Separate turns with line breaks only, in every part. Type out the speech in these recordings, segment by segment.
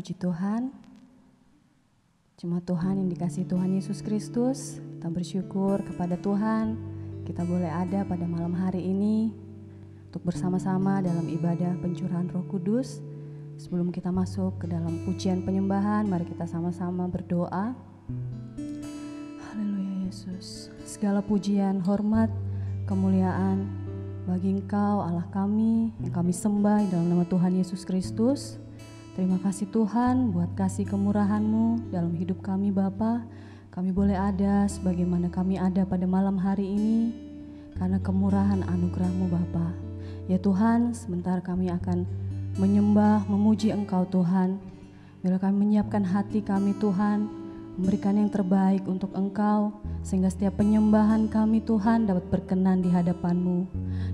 Puji Tuhan, jemaat Tuhan yang dikasihi Tuhan Yesus Kristus, kita bersyukur kepada Tuhan, kita boleh ada pada malam hari ini untuk bersama-sama dalam ibadah pencurahan Roh Kudus. Sebelum kita masuk ke dalam pujian penyembahan, mari kita sama-sama berdoa. Haleluya Yesus, segala pujian, hormat, kemuliaan bagi Engkau Allah kami yang kami sembah dalam nama Tuhan Yesus Kristus. Terima kasih Tuhan buat kasih kemurahan-Mu dalam hidup kami Bapa. Kami boleh ada sebagaimana kami ada pada malam hari ini karena kemurahan anugerah-Mu Bapa. Ya Tuhan, sebentar kami akan menyembah, memuji Engkau Tuhan. Bila kami menyiapkan hati kami Tuhan, memberikan yang terbaik untuk Engkau, sehingga setiap penyembahan kami Tuhan dapat berkenan di hadapan-Mu.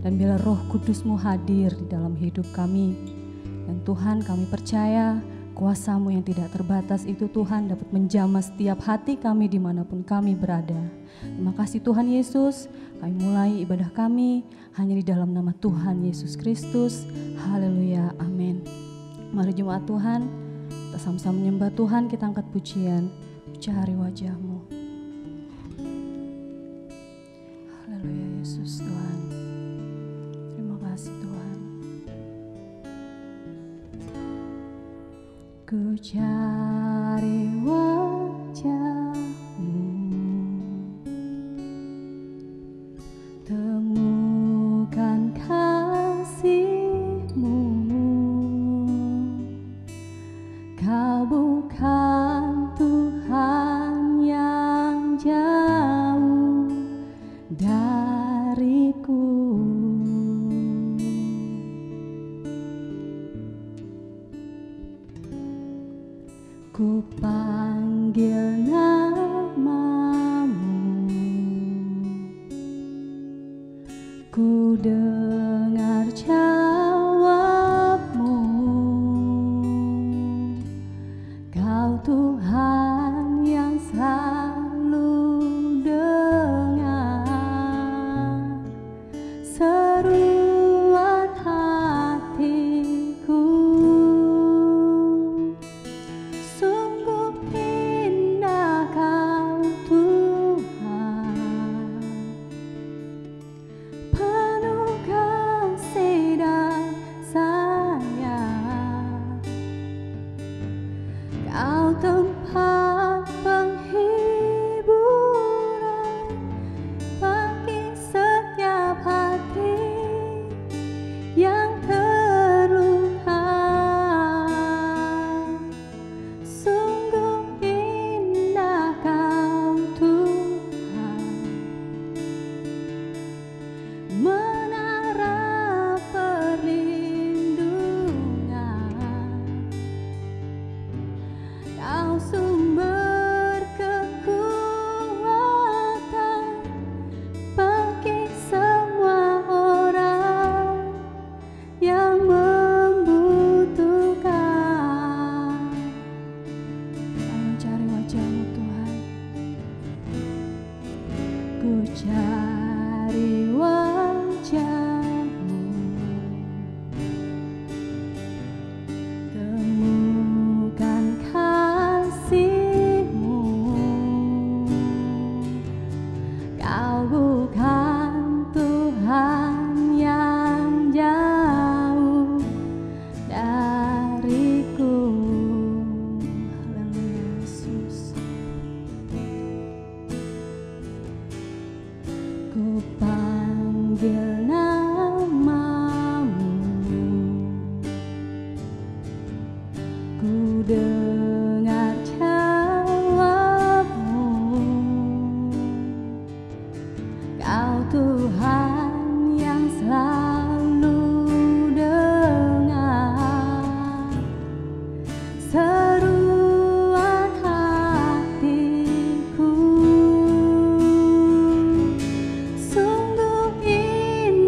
Dan bila Roh Kudus-Mu hadir di dalam hidup kami, dan Tuhan kami percaya kuasa-Mu yang tidak terbatas itu Tuhan dapat menjamah setiap hati kami dimanapun kami berada. Terima kasih Tuhan Yesus, kami mulai ibadah kami hanya di dalam nama Tuhan Yesus Kristus. Haleluya, amin. Mari jemaat Tuhan, kita sama-sama menyembah Tuhan, kita angkat pujian, cari wajah-Mu. Haleluya Yesus Tuhan, terima kasih Tuhan. Ku cari wajah-Mu, temukan kasih-Mu. Kau bukan Tuhan yang jauh dariku. Ku panggil nama-Mu, ku dengar jawab-Mu. Kau Tuhan yang selalu dengar seruan hatiku. Sungguh indah Kau Tuhan, penuh kasih dan sayang. Kau tempat penghiburan bagi setiap hati yang terluka. Sungguh indah Kau Tuhan, menara perlindungan. Kau sumber kekuatan bagi semua orang yang membutuhkan. Kami cari wajah-Mu Tuhan. Ku cari wajah-Mu, temukan kasih-Mu. Kau bukan Tuhan yang jauh dariku. Haleluya Yesus. Ku panggil nama-Mu, ku dengar jawab-Mu. Kau Tuhan yang selalu dengar seruan hatiku. Sungguh indah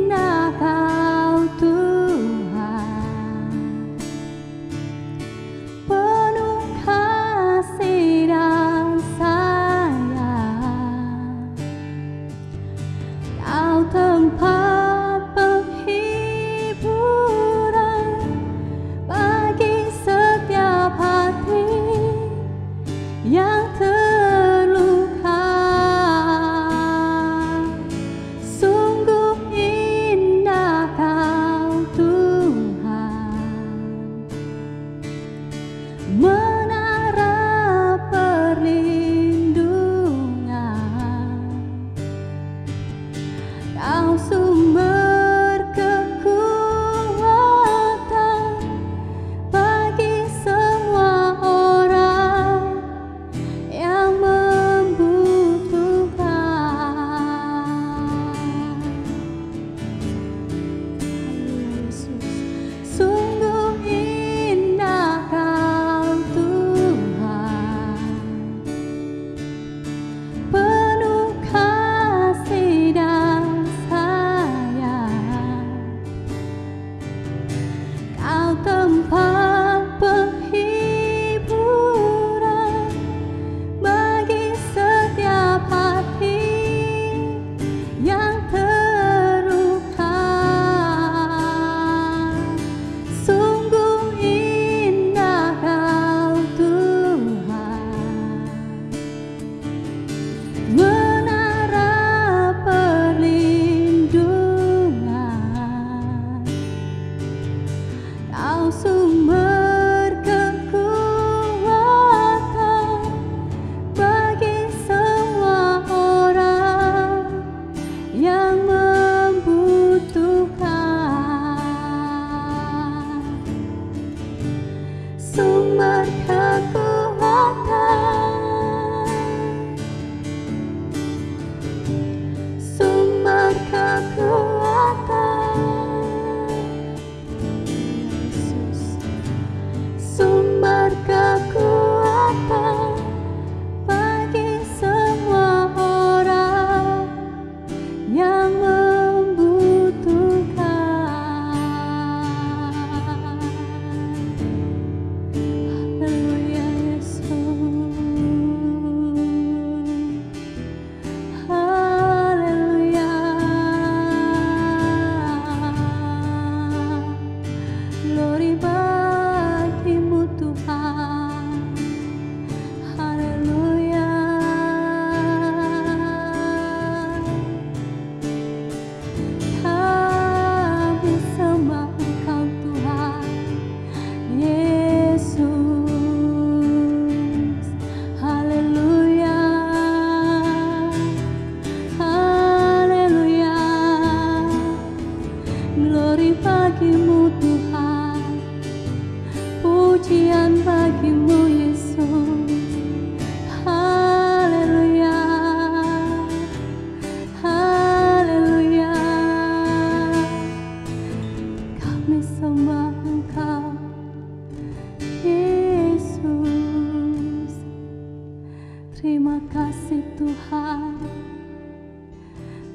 kasih Tuhan,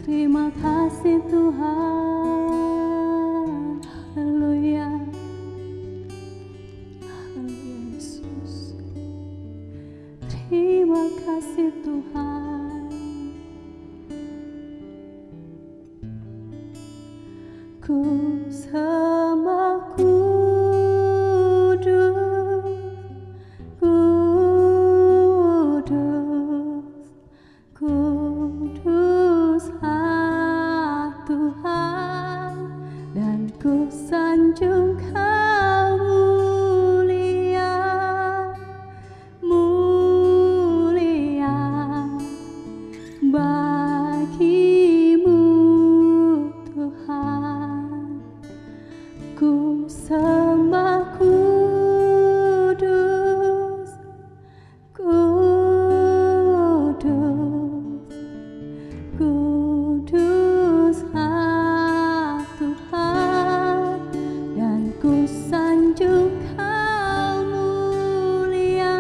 terima kasih Tuhan. Haleluya, haleluya Yesus. Terima kasih Tuhan. Ku sembah Kudus Tuhan, dan ku sanjung Kau mulia, mulia bagimu Tuhan. Ku sembah Kudus, Kudus Tuhan, dan ku sanjung Kau mulia,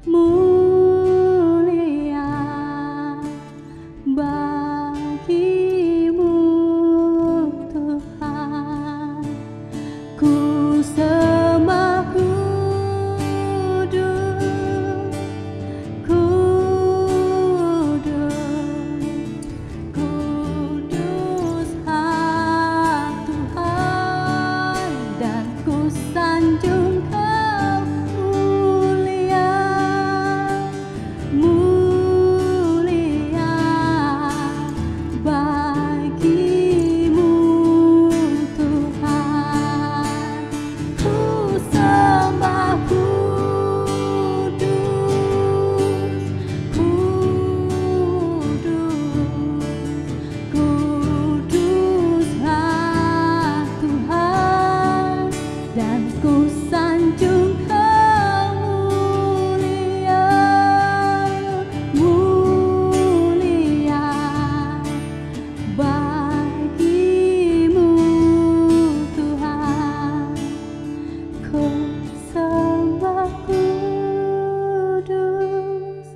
mulia bagimu Tuhan. Ku sembah Kudus, Kudus Tuhan, dan ku sanjung Kau mulia, mulia bagimu Tuhan. Ku sembah Kudus Tuhan, dan ku sanjung Kau mulia, mulia bagimu Tuhan. Ku sembah Kudus,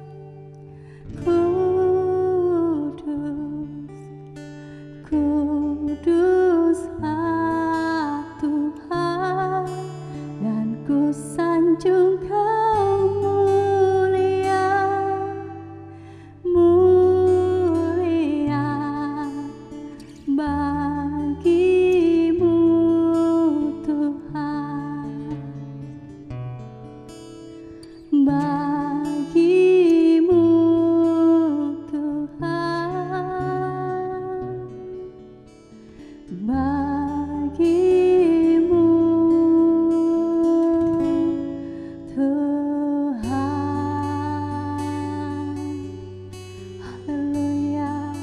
Kudus Tuhan, dan ku sanjung Kau mulia, mulia bagimu Tuhan, bagimu Tuhan, bagimu Tuhan. Haleluya,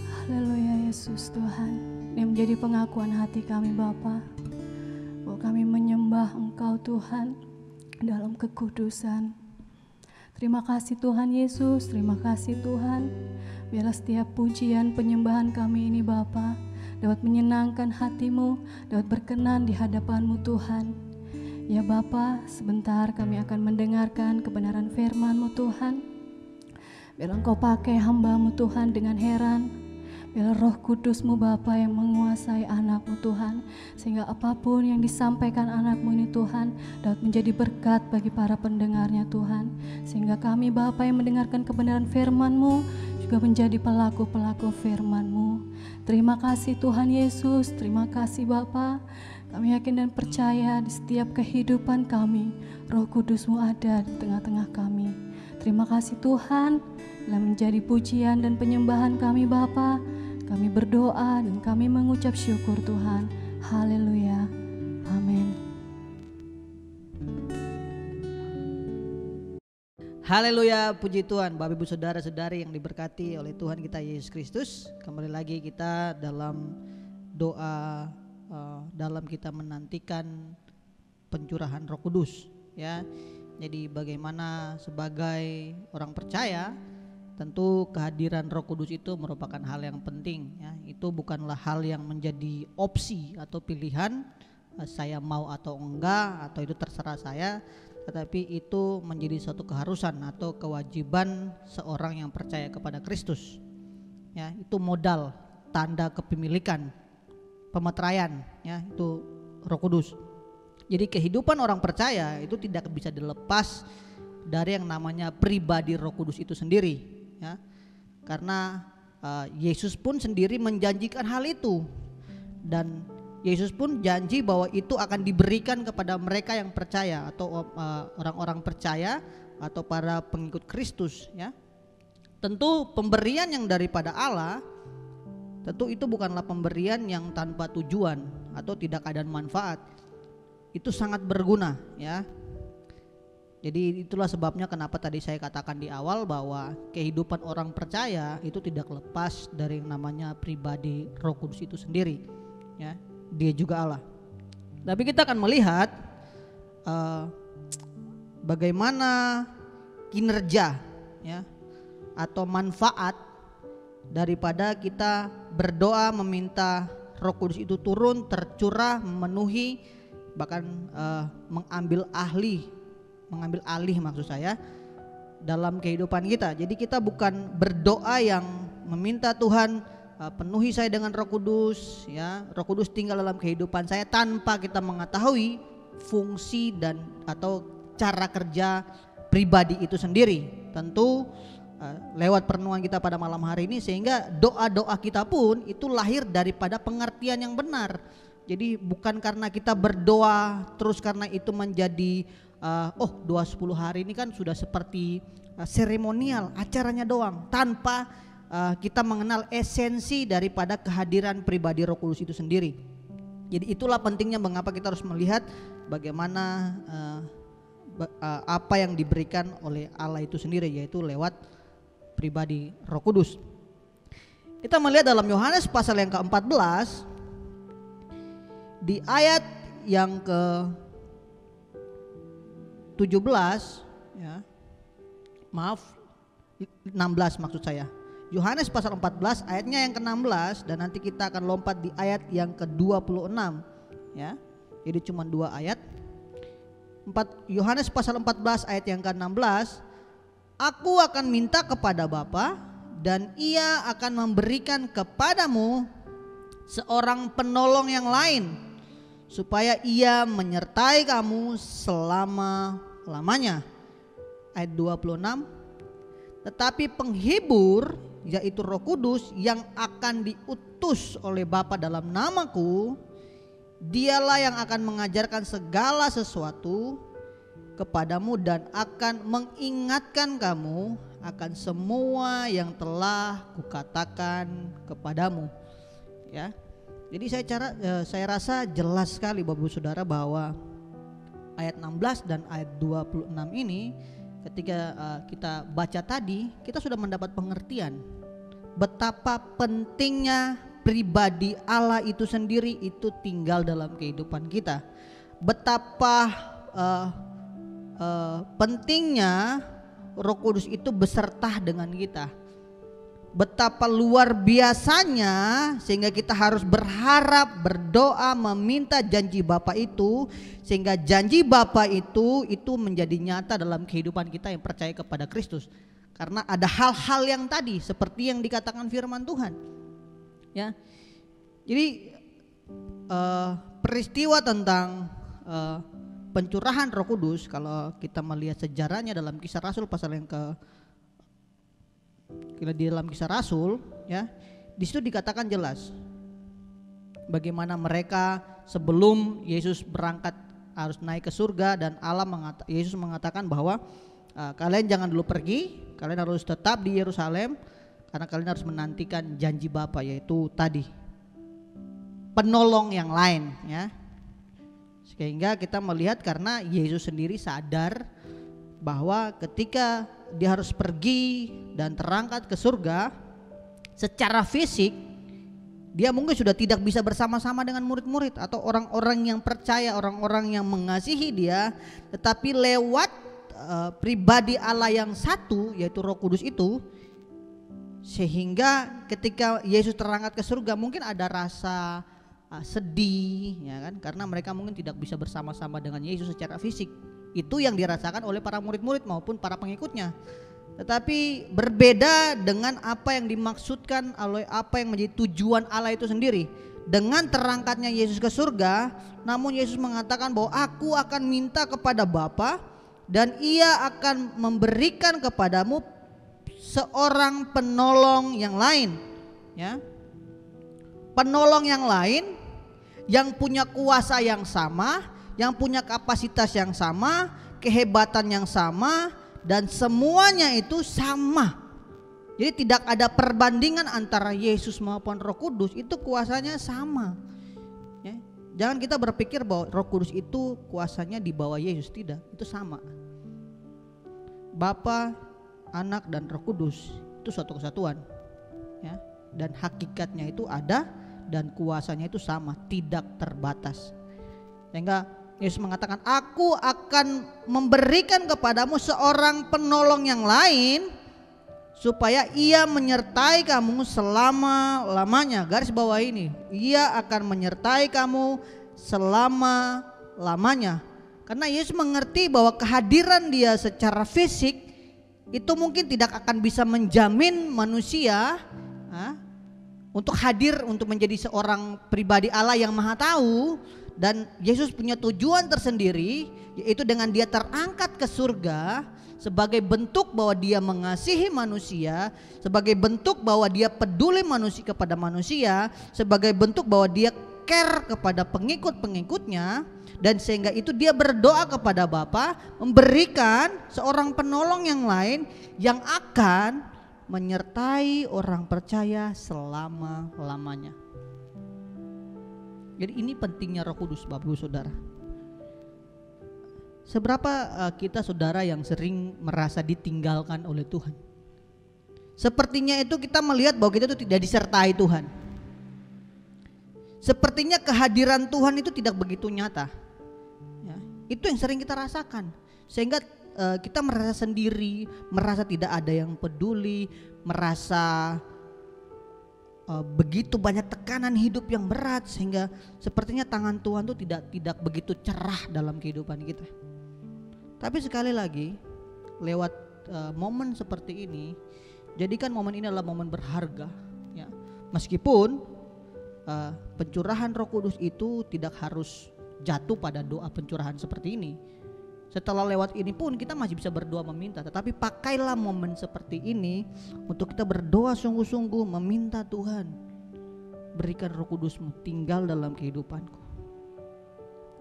haleluya Yesus Tuhan. Ini menjadi pengakuan hati kami Bapa, bahwa kami menyembah Engkau Tuhan dalam kekudusan. Terima kasih Tuhan Yesus, terima kasih Tuhan. Biarlah setiap pujian penyembahan kami ini Bapa dapat menyenangkan hati-Mu, dapat berkenan di hadapan-Mu Tuhan. Ya Bapa, sebentar kami akan mendengarkan kebenaran firman-Mu Tuhan. Biarlah Engkau pakai hamba-Mu Tuhan dengan heran. Biarlah Roh Kudus-Mu Bapa yang menguasai anak-Mu Tuhan, sehingga apapun yang disampaikan anak-Mu ini Tuhan dapat menjadi berkat bagi para pendengarnya Tuhan. Sehingga kami Bapa yang mendengarkan kebenaran firman-Mu juga menjadi pelaku-pelaku firman-Mu. Terima kasih Tuhan Yesus, terima kasih Bapa. Kami yakin dan percaya di setiap kehidupan kami, Roh Kudus-Mu ada di tengah-tengah kami. Terima kasih Tuhan, telah menjadi pujian dan penyembahan kami Bapa. Kami berdoa dan kami mengucap syukur Tuhan. Haleluya. Amin.
Haleluya, puji Tuhan. Bapak Ibu saudara-saudari yang diberkati oleh Tuhan kita Yesus Kristus, kembali lagi kita dalam doa dalam kita menantikan pencurahan Roh Kudus ya. Jadi bagaimana sebagai orang percaya, tentu kehadiran Roh Kudus itu merupakan hal yang penting ya. Itu bukanlah hal yang menjadi opsi atau pilihan, saya mau atau enggak atau itu terserah saya, tetapi itu menjadi suatu keharusan atau kewajiban seorang yang percaya kepada Kristus. Ya, itu modal, tanda kepemilikan, pemeteraian, ya, itu Roh Kudus. Jadi kehidupan orang percaya itu tidak bisa dilepas dari yang namanya pribadi Roh Kudus itu sendiri, ya. Karena Yesus pun sendiri menjanjikan hal itu, dan Yesus pun janji bahwa itu akan diberikan kepada mereka yang percaya atau orang-orang percaya atau para pengikut Kristus, ya. Tentu pemberian yang daripada Allah, tentu itu bukanlah pemberian yang tanpa tujuan atau tidak ada manfaat. Itu sangat berguna, ya. Jadi itulah sebabnya kenapa tadi saya katakan di awal bahwa kehidupan orang percaya itu tidak lepas dari yang namanya pribadi Roh Kudus itu sendiri, ya. Dia juga Allah. Tapi kita akan melihat bagaimana kinerja, ya, atau manfaat daripada kita berdoa meminta Roh Kudus itu turun, tercurah, memenuhi, bahkan mengambil alih maksud saya dalam kehidupan kita. Jadi kita bukan berdoa yang meminta Tuhan penuhi saya dengan Roh Kudus, ya, Roh Kudus tinggal dalam kehidupan saya, tanpa kita mengetahui fungsi dan atau cara kerja pribadi itu sendiri. Tentu lewat perenungan kita pada malam hari ini, sehingga doa-doa kita pun itu lahir daripada pengertian yang benar. Jadi bukan karena kita berdoa terus karena itu menjadi doa 10 hari ini kan sudah seperti seremonial, acaranya doang, tanpa kita mengenal esensi daripada kehadiran pribadi Roh Kudus itu sendiri. Jadi itulah pentingnya mengapa kita harus melihat bagaimana apa yang diberikan oleh Allah itu sendiri, yaitu lewat pribadi Roh Kudus. Kita melihat dalam Yohanes pasal yang ke-14 di ayat yang ke-17, ya. 16 maksud saya. Yohanes pasal 14 ayatnya yang ke-16, dan nanti kita akan lompat di ayat yang ke-26, ya. Jadi cuma 2 ayat. Yohanes pasal 14 ayat yang ke-16, Aku akan minta kepada Bapa dan Ia akan memberikan kepadamu seorang penolong yang lain, supaya Ia menyertai kamu selama-lamanya. Ayat 26, tetapi penghibur, yaitu Roh Kudus yang akan diutus oleh Bapa dalam namaku, Dialah yang akan mengajarkan segala sesuatu kepadamu dan akan mengingatkan kamu akan semua yang telah kukatakan kepadamu, ya. Jadi saya rasa jelas sekali Bapak Ibu Saudara bahwa ayat 16 dan ayat 26 ini ketika kita baca tadi, kita sudah mendapat pengertian betapa pentingnya pribadi Allah itu sendiri itu tinggal dalam kehidupan kita. Betapa pentingnya Roh Kudus itu beserta dengan kita. Betapa luar biasanya sehingga kita harus berharap, berdoa, meminta janji Bapa itu, sehingga janji Bapa itu menjadi nyata dalam kehidupan kita yang percaya kepada Kristus. Karena ada hal-hal yang tadi seperti yang dikatakan firman Tuhan, ya. Jadi peristiwa tentang pencurahan Roh Kudus, kalau kita melihat sejarahnya dalam Kisah Rasul pasal yang di dalam Kisah Rasul, ya, di situ dikatakan jelas bagaimana mereka sebelum Yesus berangkat harus naik ke surga, dan Yesus mengatakan bahwa kalian jangan dulu pergi, kalian harus tetap di Yerusalem karena kalian harus menantikan janji Bapa, yaitu tadi penolong yang lain, ya. Sehingga kita melihat karena Yesus sendiri sadar bahwa ketika dia harus pergi dan terangkat ke surga, secara fisik dia mungkin sudah tidak bisa bersama-sama dengan murid-murid atau orang-orang yang percaya, orang-orang yang mengasihi dia, tetapi lewat pribadi Allah yang satu, yaitu Roh Kudus itu, sehingga ketika Yesus terangkat ke surga mungkin ada rasa sedih, ya kan, karena mereka mungkin tidak bisa bersama-sama dengan Yesus secara fisik, Itu yang dirasakan oleh para murid-murid maupun para pengikutnya. Tetapi berbeda dengan apa yang dimaksudkan oleh apa yang menjadi tujuan Allah itu sendiri. Dengan terangkatnya Yesus ke surga, namun Yesus mengatakan bahwa aku akan minta kepada Bapa dan Ia akan memberikan kepadamu seorang penolong yang lain, ya. Penolong yang lain yang punya kuasa yang sama, yang punya kapasitas yang sama, kehebatan yang sama, dan semuanya itu sama. Jadi tidak ada perbandingan antara Yesus maupun Roh Kudus, itu kuasanya sama, ya. Jangan kita berpikir bahwa Roh Kudus itu kuasanya di bawah Yesus, tidak, itu sama. Bapa, Anak dan Roh Kudus itu suatu kesatuan, ya. Dan hakikatnya itu ada dan kuasanya itu sama, tidak terbatas. Sehingga Yesus mengatakan, aku akan memberikan kepadamu seorang penolong yang lain supaya ia menyertai kamu selama-lamanya. Garis bawah ini, ia akan menyertai kamu selama-lamanya. Karena Yesus mengerti bahwa kehadiran dia secara fisik itu mungkin tidak akan bisa menjamin manusia untuk hadir untuk menjadi seorang pribadi Allah yang maha tahu. Dan Yesus punya tujuan tersendiri, yaitu dengan dia terangkat ke surga sebagai bentuk bahwa dia mengasihi manusia, sebagai bentuk bahwa dia peduli manusia kepada manusia, sebagai bentuk bahwa dia care kepada pengikut-pengikutnya. Dan sehingga itu dia berdoa kepada Bapa memberikan seorang penolong yang lain yang akan menyertai orang percaya selama-lamanya. Jadi ini pentingnya Roh Kudus, Bapak Ibu Saudara. Seberapa kita saudara yang sering merasa ditinggalkan oleh Tuhan? Sepertinya itu kita melihat bahwa kita itu tidak disertai Tuhan. Sepertinya kehadiran Tuhan itu tidak begitu nyata, ya. Itu yang sering kita rasakan. Sehingga kita merasa sendiri, merasa tidak ada yang peduli, merasa begitu banyak tekanan hidup yang berat, sehingga sepertinya tangan Tuhan itu tidak begitu cerah dalam kehidupan kita. Tapi sekali lagi lewat momen seperti ini, jadikan momen ini adalah momen berharga, ya. Meskipun pencurahan Roh Kudus itu tidak harus jatuh pada doa pencurahan seperti ini. Setelah lewat ini pun kita masih bisa berdoa meminta, tetapi pakailah momen seperti ini untuk kita berdoa sungguh-sungguh meminta Tuhan, berikan Roh Kudus-Mu tinggal dalam kehidupanku.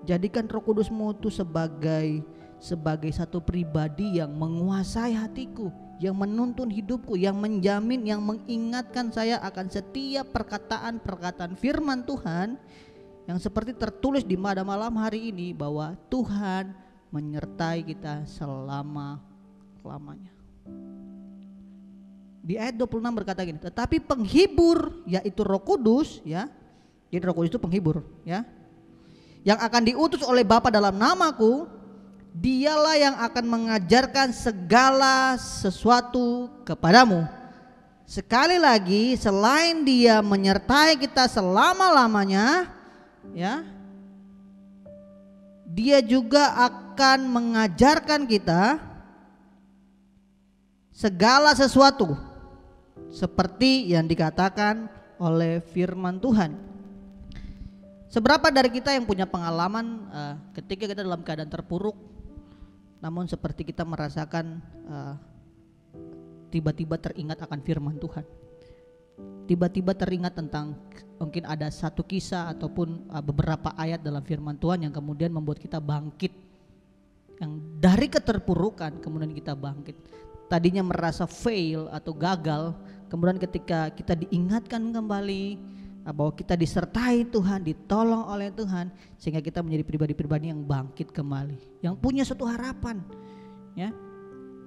Jadikan Roh Kudus-Mu itu sebagai satu pribadi yang menguasai hatiku, yang menuntun hidupku, yang menjamin, yang mengingatkan saya akan setiap perkataan-perkataan firman Tuhan yang seperti tertulis di pada malam hari ini, bahwa Tuhan menyertai kita selama-lamanya. Di ayat 26 berkata gini, tetapi penghibur, yaitu Roh Kudus, ya. Jadi Roh Kudus itu penghibur, ya. Yang akan diutus oleh Bapa dalam namaku, dialah yang akan mengajarkan segala sesuatu kepadamu. Sekali lagi, selain dia menyertai kita selama-lamanya, ya, dia juga akan mengajarkan kita segala sesuatu seperti yang dikatakan oleh firman Tuhan. Seberapa dari kita yang punya pengalaman ketika kita dalam keadaan terpuruk, namun seperti kita merasakan tiba-tiba teringat akan firman Tuhan, tiba-tiba teringat tentang mungkin ada satu kisah ataupun beberapa ayat dalam firman Tuhan yang kemudian membuat kita bangkit, yang dari keterpurukan kemudian kita bangkit. Tadinya merasa fail atau gagal, kemudian ketika kita diingatkan kembali bahwa kita disertai Tuhan, ditolong oleh Tuhan, sehingga kita menjadi pribadi-pribadi yang bangkit kembali, yang punya suatu harapan, ya.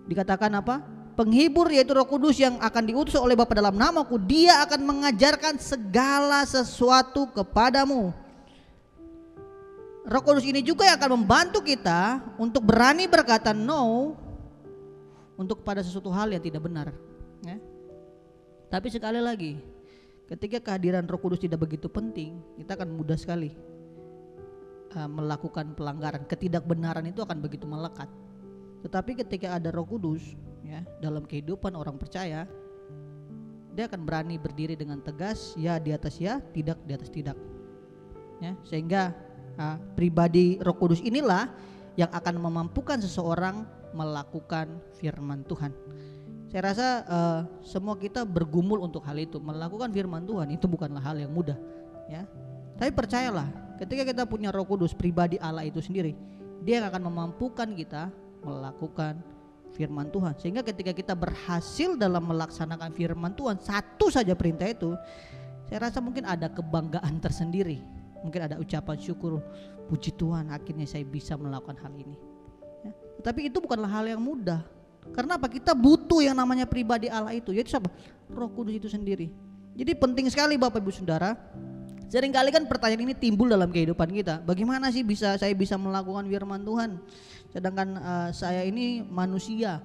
Dikatakan apa? Penghibur, yaitu Roh Kudus yang akan diutus oleh Bapa dalam namaku, dia akan mengajarkan segala sesuatu kepadamu. Roh Kudus ini juga yang akan membantu kita untuk berani berkata no untuk pada sesuatu hal yang tidak benar, ya. Tapi sekali lagi, ketika kehadiran Roh Kudus tidak begitu penting, kita akan mudah sekali melakukan pelanggaran, ketidakbenaran itu akan begitu melekat. Tetapi ketika ada Roh Kudus ya dalam kehidupan orang percaya, dia akan berani berdiri dengan tegas, ya di atas ya, tidak di atas tidak. Ya, sehingga pribadi Roh Kudus inilah yang akan memampukan seseorang melakukan firman Tuhan. Saya rasa semua kita bergumul untuk hal itu. Melakukan firman Tuhan itu bukanlah hal yang mudah ya. Tapi percayalah, ketika kita punya Roh Kudus, pribadi Allah itu sendiri, dia yang akan memampukan kita melakukan firman Tuhan. Sehingga ketika kita berhasil dalam melaksanakan firman Tuhan, satu saja perintah itu, saya rasa mungkin ada kebanggaan tersendiri. Mungkin ada ucapan syukur, puji Tuhan akhirnya saya bisa melakukan hal ini ya. Tetapi itu bukanlah hal yang mudah. Karena apa? Kita butuh yang namanya pribadi Allah itu, yaitu siapa? Roh Kudus itu sendiri. Jadi penting sekali Bapak Ibu Saudara. Seringkali kan pertanyaan ini timbul dalam kehidupan kita. Bagaimana sih saya bisa melakukan firman Tuhan? Sedangkan saya ini manusia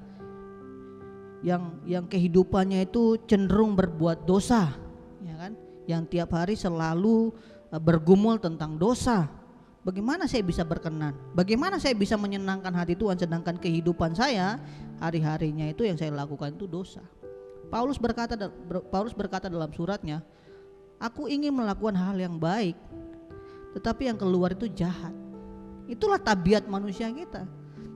yang kehidupannya itu cenderung berbuat dosa, ya kan? Yang tiap hari selalu bergumul tentang dosa. Bagaimana saya bisa berkenan? Bagaimana saya bisa menyenangkan hati Tuhan sedangkan kehidupan saya hari-harinya itu yang saya lakukan itu dosa. Paulus berkata dalam suratnya, aku ingin melakukan hal yang baik, tetapi yang keluar itu jahat. Itulah tabiat manusia kita.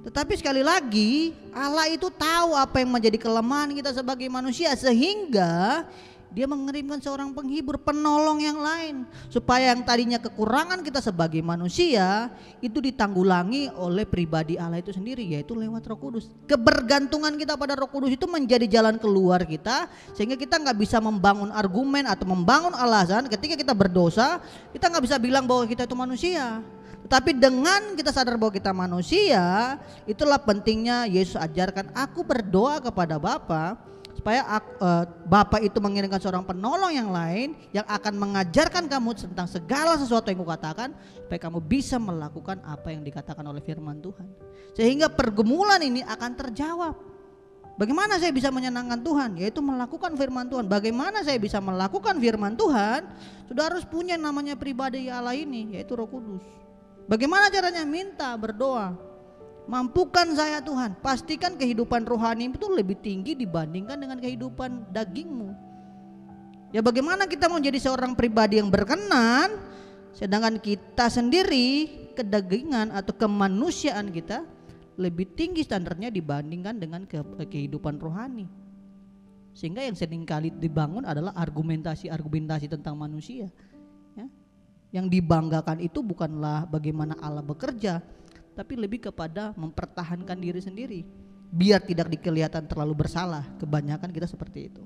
Tetapi sekali lagi Allah itu tahu apa yang menjadi kelemahan kita sebagai manusia, sehingga dia mengirimkan seorang penghibur, penolong yang lain, supaya yang tadinya kekurangan kita sebagai manusia itu ditanggulangi oleh pribadi Allah itu sendiri, yaitu lewat Roh Kudus. Kebergantungan kita pada Roh Kudus itu menjadi jalan keluar kita, sehingga kita gak bisa membangun argumen atau membangun alasan ketika kita berdosa. Kita gak bisa bilang bahwa kita itu manusia. Tetapi dengan kita sadar bahwa kita manusia, itulah pentingnya Yesus ajarkan, aku berdoa kepada Bapa supaya Bapa itu mengirimkan seorang penolong yang lain yang akan mengajarkan kamu tentang segala sesuatu yang kukatakan, supaya kamu bisa melakukan apa yang dikatakan oleh firman Tuhan. Sehingga pergumulan ini akan terjawab. Bagaimana saya bisa menyenangkan Tuhan? Yaitu melakukan firman Tuhan. Bagaimana saya bisa melakukan firman Tuhan? Sudah harus punya namanya pribadi Allah ini, yaitu Roh Kudus. Bagaimana caranya? Minta, berdoa. Mampukan saya Tuhan, pastikan kehidupan rohani itu lebih tinggi dibandingkan dengan kehidupan dagingmu. Ya bagaimana kita mau jadi seorang pribadi yang berkenan, sedangkan kita sendiri kedagingan atau kemanusiaan kita lebih tinggi standarnya dibandingkan dengan kehidupan rohani. Sehingga yang seringkali dibangun adalah argumentasi tentang manusia ya. Yang dibanggakan itu bukanlah bagaimana Allah bekerja, tapi lebih kepada mempertahankan diri sendiri biar tidak dikelihatan terlalu bersalah. Kebanyakan kita seperti itu.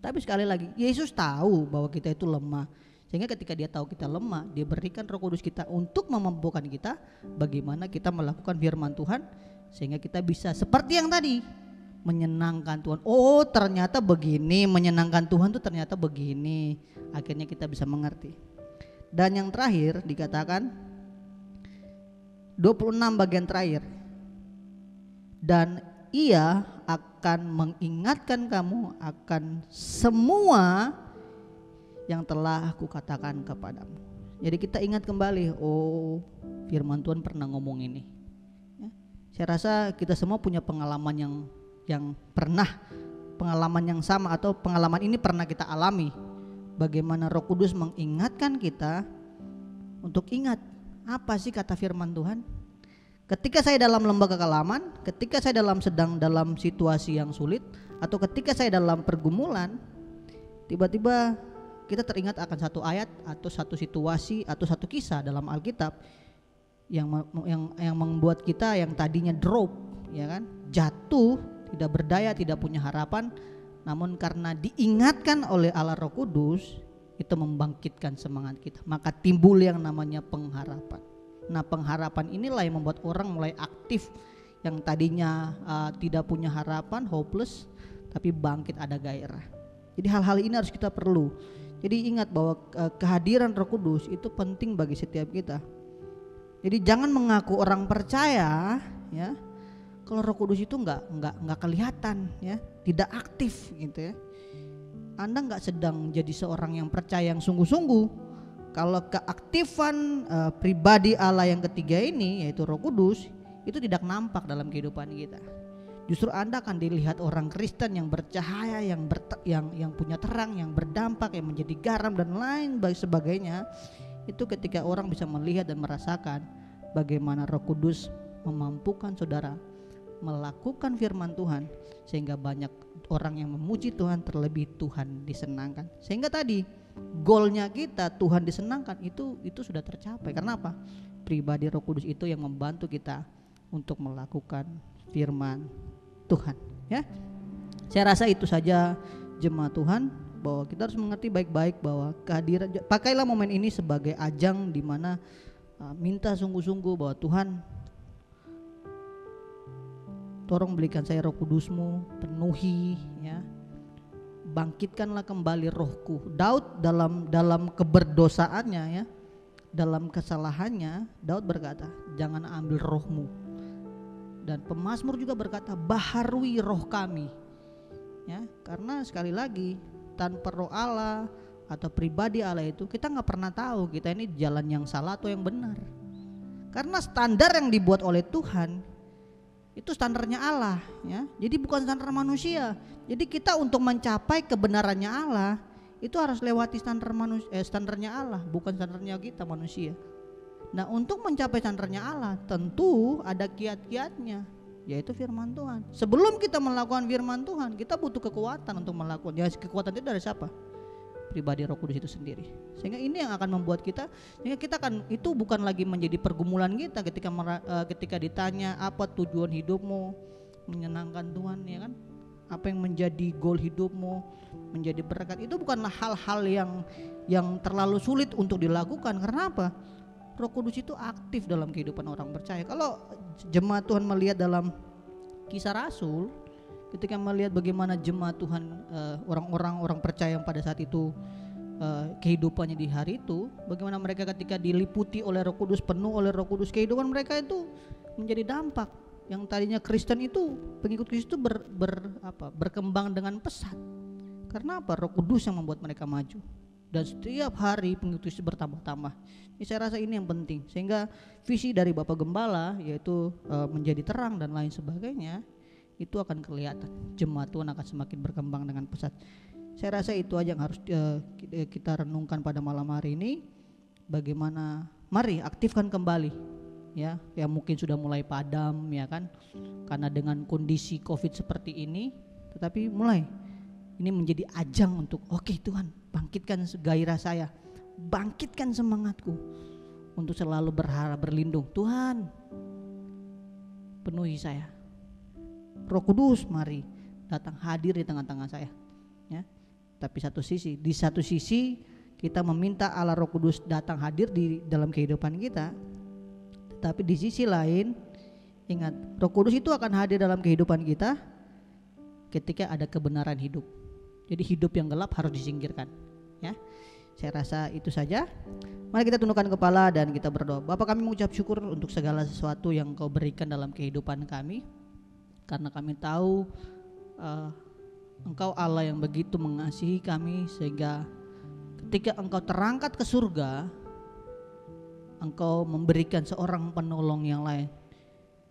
Tapi sekali lagi, Yesus tahu bahwa kita itu lemah, sehingga ketika dia tahu kita lemah, dia berikan Roh Kudus kita untuk memampukan kita bagaimana kita melakukan firman Tuhan, sehingga kita bisa seperti yang tadi, menyenangkan Tuhan. Oh ternyata begini, menyenangkan Tuhan tuh ternyata begini. Akhirnya kita bisa mengerti. Dan yang terakhir dikatakan 26 bagian terakhir, dan ia akan mengingatkan kamu akan semua yang telah aku katakan kepadamu. Jadi kita ingat kembali, oh firman Tuhan pernah ngomong ini ya. Saya rasa kita semua punya pengalaman pengalaman yang sama, atau pengalaman ini pernah kita alami. Bagaimana Roh Kudus mengingatkan kita untuk ingat, apa sih kata firman Tuhan? Ketika saya dalam lembah kekelaman, ketika saya sedang dalam situasi yang sulit, atau ketika saya dalam pergumulan, tiba-tiba kita teringat akan satu ayat atau satu situasi atau satu kisah dalam Alkitab yang membuat kita yang tadinya drop, ya kan, jatuh, tidak berdaya, tidak punya harapan, namun karena diingatkan oleh Allah Roh Kudus, itu membangkitkan semangat kita, maka timbul yang namanya pengharapan. Nah pengharapan inilah yang membuat orang mulai aktif, yang tadinya tidak punya harapan, hopeless, tapi bangkit, ada gairah. Jadi hal-hal ini harus kita perlu. Jadi ingat bahwa kehadiran Roh Kudus itu penting bagi setiap kita. Jadi jangan mengaku orang percaya ya, kalau Roh Kudus itu nggak kelihatan ya, tidak aktif gitu ya. Anda nggak sedang jadi seorang yang percaya yang sungguh-sungguh kalau keaktifan pribadi Allah yang ketiga ini, yaitu Roh Kudus, itu tidak nampak dalam kehidupan kita. Justru Anda akan dilihat orang Kristen yang bercahaya, yang punya terang, yang berdampak, yang menjadi garam dan lain sebagainya. Itu ketika orang bisa melihat dan merasakan bagaimana Roh Kudus memampukan saudara melakukan firman Tuhan, sehingga banyak orang yang memuji Tuhan, terlebih Tuhan disenangkan. Sehingga tadi goalnya kita Tuhan disenangkan itu sudah tercapai. Karena apa? Pribadi Roh Kudus itu yang membantu kita untuk melakukan firman Tuhan, ya. Saya rasa itu saja jemaat Tuhan, bahwa kita harus mengerti baik-baik bahwa kehadiran, pakailah momen ini sebagai ajang di mana minta sungguh-sungguh bahwa Tuhan, tolong berikan saya Roh Kudus-Mu, penuhi, ya. Bangkitkanlah kembali rohku. Daud dalam keberdosaannya, ya, dalam kesalahannya, Daud berkata, jangan ambil rohmu. Dan pemazmur juga berkata, baharui roh kami, ya. Karena sekali lagi, tanpa roh Allah atau pribadi Allah itu, kita nggak pernah tahu kita ini jalan yang salah atau yang benar. Karena standar yang dibuat oleh Tuhan itu standarnya Allah, ya. Jadi bukan standar manusia. Jadi kita untuk mencapai kebenarannya Allah itu harus lewati standarnya Allah, bukan standarnya kita manusia. Nah, untuk mencapai standarnya Allah tentu ada kiat-kiatnya, yaitu firman Tuhan. Sebelum kita melakukan firman Tuhan, kita butuh kekuatan untuk melakukan. Ya, kekuatan itu dari siapa? Pribadi Roh Kudus itu sendiri. Sehingga ini yang akan membuat kita, sehingga kita kan itu bukan lagi menjadi pergumulan kita ketika ditanya apa tujuan hidupmu, menyenangkan Tuhan, ya kan? Apa yang menjadi goal hidupmu, menjadi berkat, itu bukanlah hal-hal yang terlalu sulit untuk dilakukan. Karena apa? Roh Kudus itu aktif dalam kehidupan orang percaya. Kalau jemaat Tuhan melihat dalam Kisah Rasul, ketika melihat bagaimana jemaat Tuhan, orang percaya yang pada saat itu kehidupannya di hari itu, bagaimana mereka ketika diliputi oleh Roh Kudus, penuh oleh Roh Kudus, kehidupan mereka itu menjadi dampak. Yang tadinya Kristen itu, pengikut Kristus itu berkembang dengan pesat. Karena apa? Roh Kudus yang membuat mereka maju. Dan setiap hari pengikut Kristus bertambah-tambah. Ini saya rasa ini yang penting. Sehingga visi dari Bapak Gembala, yaitu menjadi terang dan lain sebagainya, itu akan kelihatan. Jemaat Tuhan akan semakin berkembang dengan pesat. Saya rasa itu aja yang harus kita renungkan pada malam hari ini. Bagaimana, mari aktifkan kembali, ya, yang mungkin sudah mulai padam, ya kan, karena dengan kondisi COVID seperti ini. Tetapi mulai ini menjadi ajang untuk oke, Tuhan, bangkitkan gairah saya, bangkitkan semangatku untuk selalu berharap berlindung. Tuhan, penuhi saya. Roh Kudus, mari datang hadir di tengah-tengah saya, ya. Tapi di satu sisi kita meminta Allah Roh Kudus datang hadir di dalam kehidupan kita. Tapi di sisi lain, ingat, Roh Kudus itu akan hadir dalam kehidupan kita ketika ada kebenaran hidup. Jadi hidup yang gelap harus disingkirkan, ya. Saya rasa itu saja. Mari kita tundukkan kepala dan kita berdoa. Bapa, kami mengucap syukur untuk segala sesuatu yang Kau berikan dalam kehidupan kami. Karena kami tahu Engkau Allah yang begitu mengasihi kami, sehingga ketika Engkau terangkat ke surga, Engkau memberikan seorang penolong yang lain,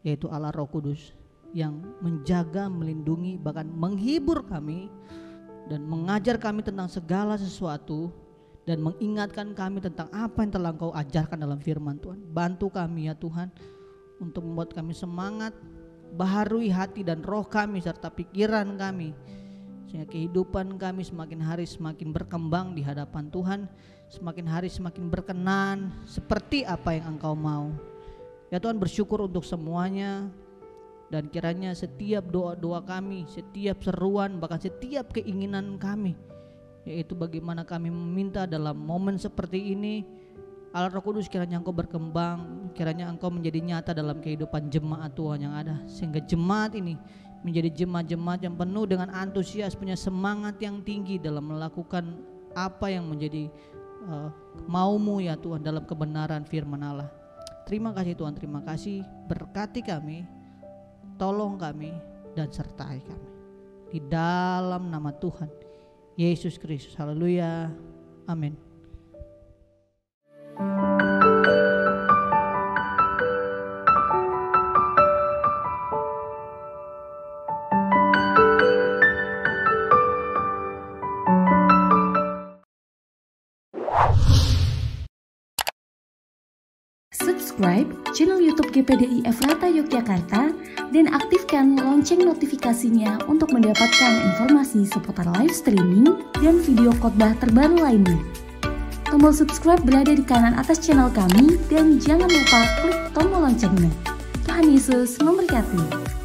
yaitu Allah Roh Kudus, yang menjaga, melindungi, bahkan menghibur kami dan mengajar kami tentang segala sesuatu, dan mengingatkan kami tentang apa yang telah Engkau ajarkan dalam firman Tuhan. Bantu kami ya Tuhan, untuk membuat kami semangat, baharui hati dan roh kami serta pikiran kami, sehingga kehidupan kami semakin hari semakin berkembang di hadapan Tuhan, semakin hari semakin berkenan seperti apa yang Engkau mau. Ya Tuhan, bersyukur untuk semuanya. Dan kiranya setiap doa-doa kami, setiap seruan, bahkan setiap keinginan kami, yaitu bagaimana kami meminta dalam momen seperti ini, Allah Roh Kudus, kiranya Engkau berkembang, kiranya Engkau menjadi nyata dalam kehidupan jemaat Tuhan yang ada, sehingga jemaat ini menjadi jemaat-jemaat yang penuh dengan antusias, punya semangat yang tinggi dalam melakukan apa yang menjadi maumu ya Tuhan, dalam kebenaran firman Allah. Terima kasih Tuhan, terima kasih. Berkati kami, tolong kami, dan sertai kami di dalam nama Tuhan Yesus Kristus. Haleluya, amin.
subscribe channel YouTube GPDI Efrata Yogyakarta dan aktifkan lonceng notifikasinya untuk mendapatkan informasi seputar live streaming dan video khotbah terbaru lainnya. Tombol subscribe berada di kanan atas channel kami dan jangan lupa klik tombol loncengnya. Tuhan Yesus memberkati.